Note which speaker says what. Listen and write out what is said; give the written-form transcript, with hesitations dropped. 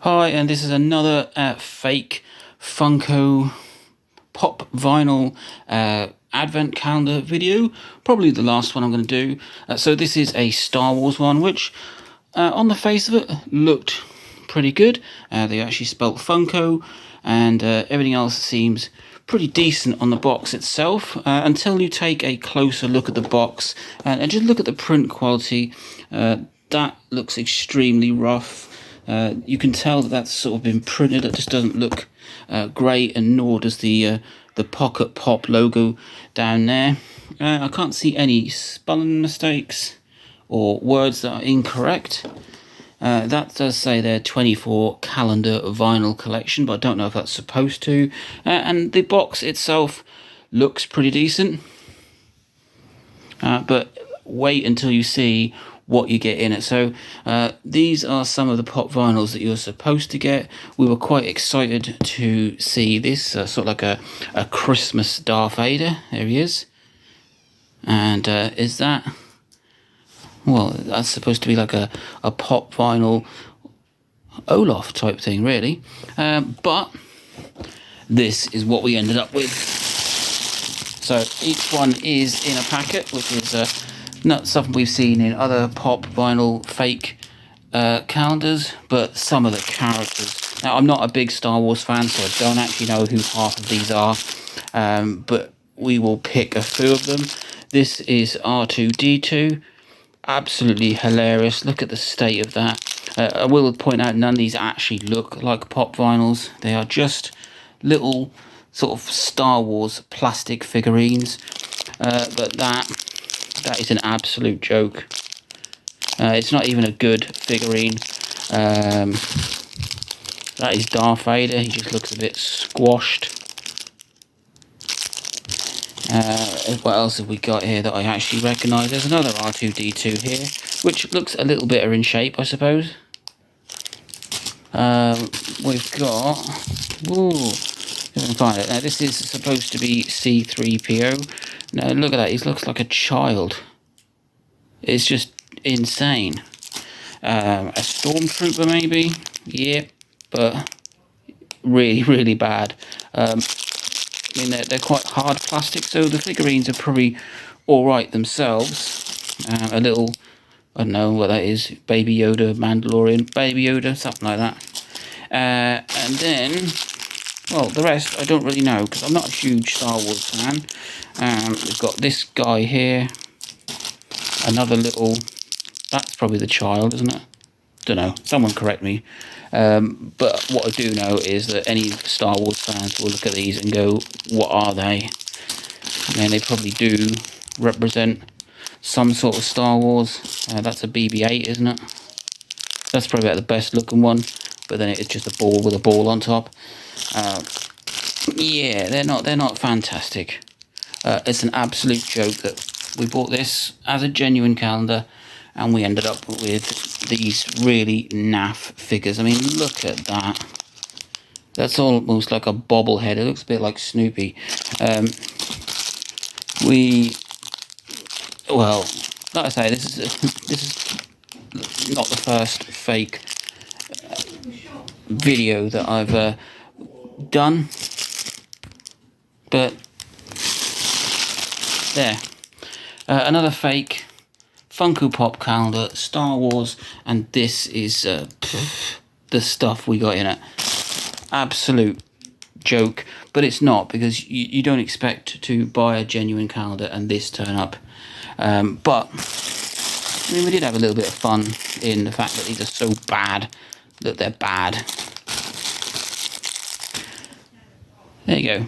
Speaker 1: Hi, and this is another fake Funko Pop vinyl advent calendar video. Probably the last one I'm going to do. So this is a Star Wars one, which on the face of it looked pretty good. They actually spelt Funko, and everything else seems pretty decent on the box itself, until you take a closer look at the box and just look at the print quality. That looks extremely rough. You can tell that that's sort of been printed. It just doesn't look great, and nor does the Funko Pop logo down there. I can't see any spelling mistakes or words that are incorrect. That does say their 24 calendar vinyl collection, but I don't know if that's supposed to. And the box itself looks pretty decent. But wait until you see what you get in it. So these are some of the pop vinyls that you're supposed to get. We were quite excited to see this, sort of like a Christmas Darth Vader. There he is. And is that... well, that's supposed to be like a pop vinyl Olaf type thing, really. But this is what we ended up with. So each one is in a packet, which is not something we've seen in other pop vinyl fake calendars, but some of the characters. Now, I'm not a big Star Wars fan, so I don't actually know who half of these are, but we will pick a few of them. This is R2-D2. Absolutely hilarious. Look at the state of that. I will point out none of these actually look like pop vinyls. They are just little sort of Star Wars plastic figurines. But that is an absolute joke. It's not even a good figurine. That is Darth Vader. He just looks a bit squashed. What else have we got here that I actually recognise? There's another R2-D2 here, which looks a little better in shape, I suppose. We've got... ooh, I can find it. Now, this is supposed to be C-3PO. Now, look at that. He looks like a child. It's just insane. A stormtrooper, maybe? Yeah, but really, really bad. I mean, they're quite hard plastic, so the figurines are probably alright themselves. A little, I don't know what that is, Baby Yoda, Mandalorian, Baby Yoda, something like that. And then, well, the rest I don't really know, because I'm not a huge Star Wars fan. We've got this guy here, another little, that's probably the child, isn't it? Don't know, someone correct me. But what I do know is that any Star Wars fans will look at these and go, what are they? And they probably do represent some sort of Star Wars. That's a BB-8, isn't it? That's probably about the best looking one, but then it's just a ball with a ball on top. Yeah, they're not fantastic. It's an absolute joke that we bought this as a genuine calendar, and we ended up with these really naff figures. I mean, look at that. That's almost like a bobblehead. It looks a bit like Snoopy. Well, like I say, this is not the first fake video that I've done. But there. Another fake Funko Pop calendar, Star Wars, and this is the stuff we got in it. Absolute joke, but it's not, because you don't expect to buy a genuine calendar and this turn up. But I mean, we did have a little bit of fun in the fact that these are so bad that they're bad. There you go.